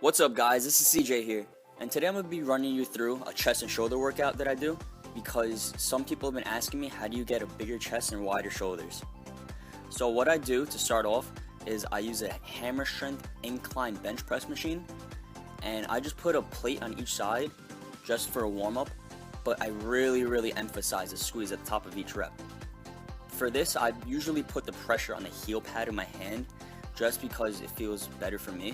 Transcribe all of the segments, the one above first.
What's up guys, this is CJ here, and today I'm going to be running you through a chest and shoulder workout that I do because some people have been asking me how do you get a bigger chest and wider shoulders. So what I do to start off is I use a hammer strength incline bench press machine, and I just put a plate on each side just for a warm up, but I really emphasize the squeeze at the top of each rep. For this I usually put the pressure on the heel pad of my hand just because it feels better for me.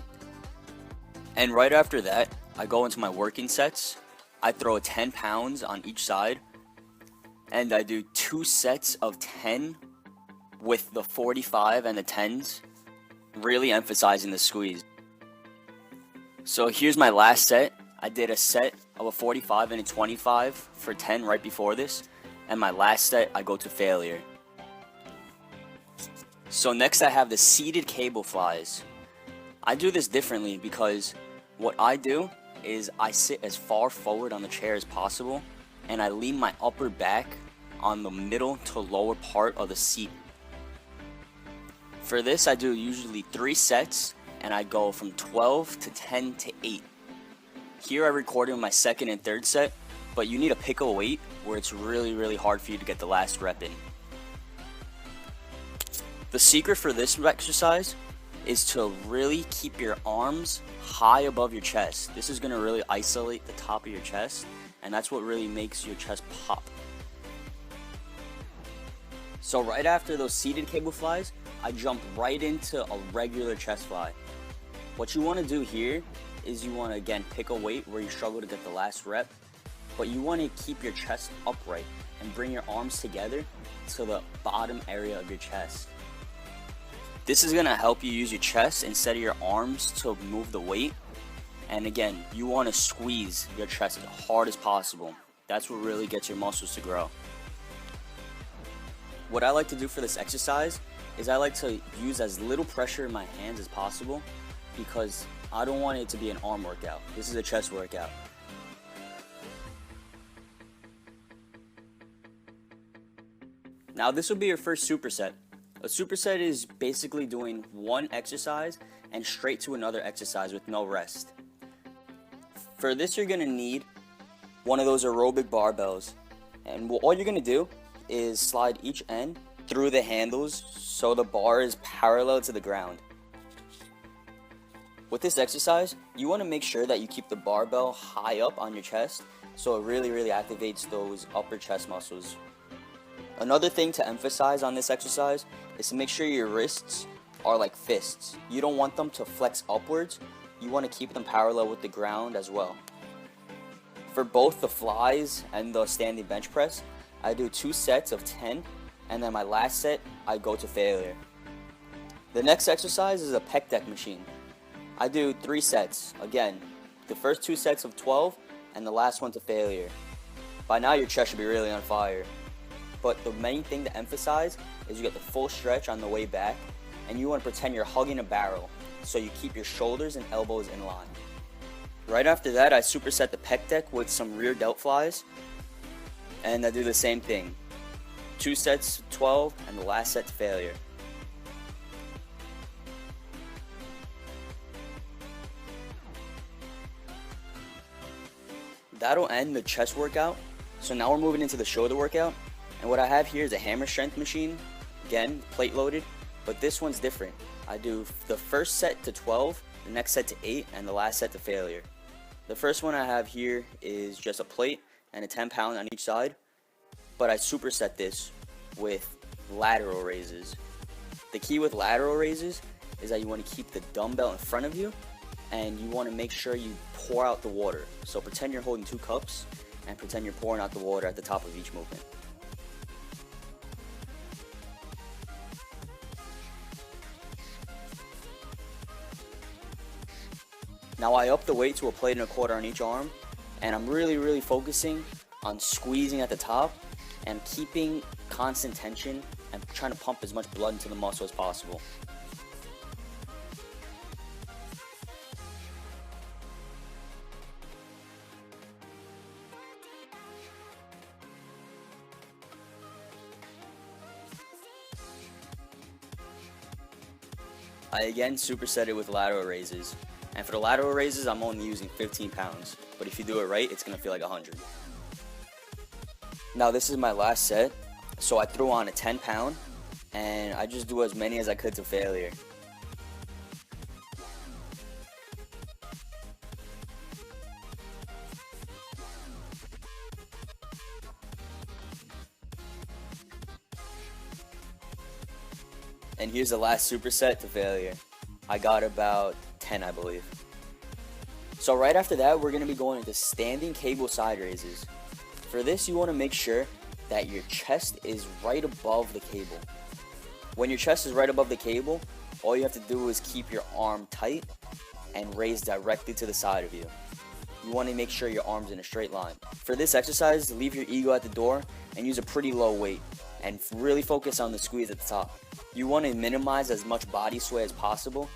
And right after that, I go into my working sets. I throw 10 pounds on each side, and I do 2 sets of 10 with the 45 and the 10s, really emphasizing the squeeze. So here's my last set. I did a set of a 45 and a 25 for 10 right before this, and my last set I go to failure. So next I have the seated cable flies. I do this differently because what I do is I sit as far forward on the chair as possible, and I lean my upper back on the middle to lower part of the seat. For this I do usually 3 sets, and I go from 12 to 10 to 8. Here I recorded my second and third set, but you need to pick a weight where it's really hard for you to get the last rep in. The secret for this exercise is to really keep your arms high above your chest. This is going to really isolate the top of your chest, and that's what really makes your chest pop. So right after those seated cable flies, I jump right into a regular chest fly. What you want to do here is you want to again pick a weight where you struggle to get the last rep, but you want to keep your chest upright and bring your arms together to the bottom area of your chest. This is going to help you use your chest instead of your arms to move the weight. And again, you want to squeeze your chest as hard as possible. That's what really gets your muscles to grow. What I like to do for this exercise is I like to use as little pressure in my hands as possible because I don't want it to be an arm workout. This is a chest workout. Now this will be your first superset. A superset is basically doing one exercise and straight to another exercise with no rest. For this you're going to need one of those aerobic barbells, and all you're going to do is slide each end through the handles so the bar is parallel to the ground. With this exercise you want to make sure that you keep the barbell high up on your chest so it really activates those upper chest muscles. Another thing to emphasize on this exercise is to make sure your wrists are like fists. You don't want them to flex upwards. You want to keep them parallel with the ground as well. For both the flies and the standing bench press, I do 2 sets of 10, and then my last set, I go to failure. The next exercise is a Pec Deck machine. I do 3 sets. Again, the first 2 sets of 12, and the last one to failure. By now your chest should be really on fire. But the main thing to emphasize is you get the full stretch on the way back, and you want to pretend you're hugging a barrel so you keep your shoulders and elbows in line. Right after that I superset the Pec Deck with some rear Delt Flies, and I do the same thing. 2 sets of 12 and the last set to failure. That'll end the chest workout. So now we're moving into the shoulder workout. And what I have here is a hammer strength machine, again, plate loaded, but this one's different. I do the first set to 12, the next set to 8, and the last set to failure. The first one I have here is just a plate and a 10 pound on each side, but I superset this with lateral raises. The key with lateral raises is that you want to keep the dumbbell in front of you, and you want to make sure you pour out the water. So pretend you're holding 2 cups, and pretend you're pouring out the water at the top of each movement. Now I up the weight to a plate and a quarter on each arm, and I'm really focusing on squeezing at the top and keeping constant tension and trying to pump as much blood into the muscle as possible. I again superset it with lateral raises, And for the lateral raises, I'm only using 15 pounds. But if you do it right, it's gonna feel like 100. Now this is my last set. So I threw on a 10 pound and I just do as many as I could to failure. And here's the last superset to failure. I got about 10, I believe. So right after that, we're going to be going into standing cable side raises. For this, you want to make sure that your chest is right above the cable. When your chest is right above the cable, all you have to do is keep your arm tight and raise directly to the side of you. You want to make sure your arm's in a straight line. For this exercise, leave your ego at the door and use a pretty low weight and really focus on the squeeze at the top. You want to minimize as much body sway as possible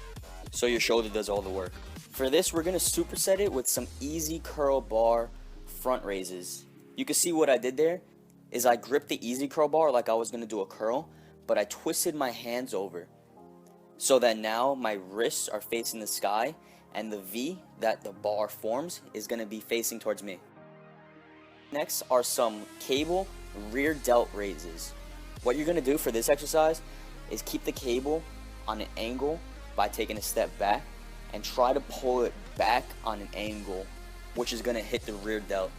so your shoulder does all the work. For this, we're going to superset it with some easy curl bar front raises. You can see what I did there is I gripped the easy curl bar like I was going to do a curl, but I twisted my hands over so that now my wrists are facing the sky and the V that the bar forms is going to be facing towards me. Next are some cable rear delt raises. What you're going to do for this exercise is keep the cable on an angle by taking a step back and try to pull it back on an angle, which is going to hit the rear delt.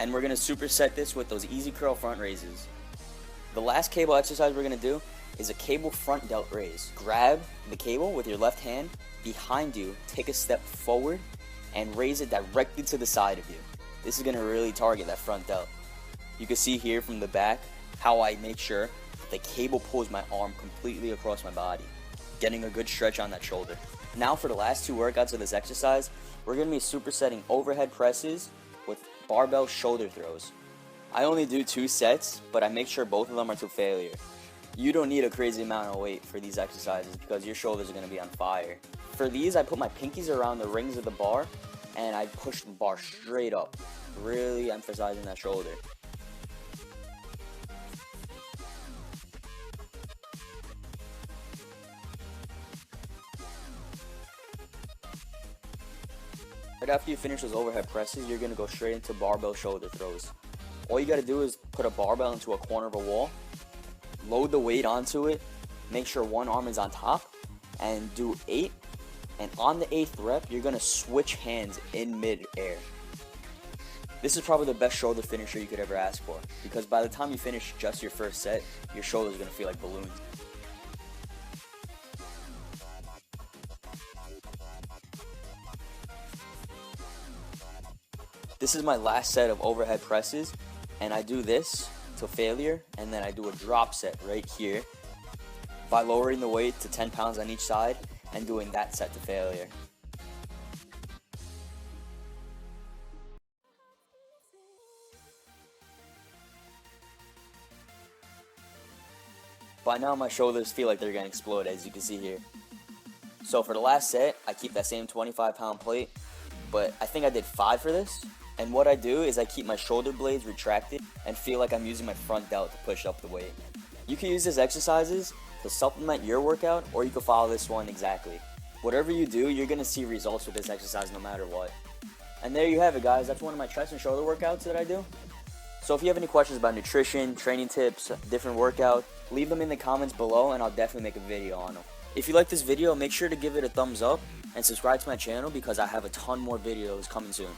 And we're going to superset this with those easy curl front raises. The last cable exercise we're going to do is a cable front delt raise. Grab the cable with your left hand behind you, take a step forward, and raise it directly to the side of you. This is going to really target that front delt. You can see here from the back how I make sure the cable pulls my arm completely across my body, getting a good stretch on that shoulder. Now for the last two workouts of this exercise, we're going to be supersetting overhead presses with barbell shoulder throws. I only do 2 sets, but I make sure both of them are to failure. You don't need a crazy amount of weight for these exercises because your shoulders are going to be on fire. For these, I put my pinkies around the rings of the bar and I push the bar straight up, really emphasizing that shoulder. Right after you finish those overhead presses, you're going to go straight into barbell shoulder throws. All you got to do is put a barbell into a corner of a wall, load the weight onto it, make sure one arm is on top, and do 8. And on the 8th rep, you're going to switch hands in mid-air. This is probably the best shoulder finisher you could ever ask for, because by the time you finish just your first set, your shoulders are going to feel like balloons. This is my last set of overhead presses, and I do this to failure, and then I do a drop set right here by lowering the weight to 10 pounds on each side and doing that set to failure. By now my shoulders feel like they're going to explode, as you can see here. So for the last set, I keep that same 25-pound plate, but I think I did 5 for this. And what I do is I keep my shoulder blades retracted and feel like I'm using my front delt to push up the weight. You can use these exercises to supplement your workout, or you can follow this one exactly. Whatever you do, you're going to see results with this exercise no matter what. And there you have it, guys. That's one of my chest and shoulder workouts that I do. So if you have any questions about nutrition, training tips, different workouts, leave them in the comments below and I'll definitely make a video on them. If you like this video, make sure to give it a thumbs up and subscribe to my channel because I have a ton more videos coming soon.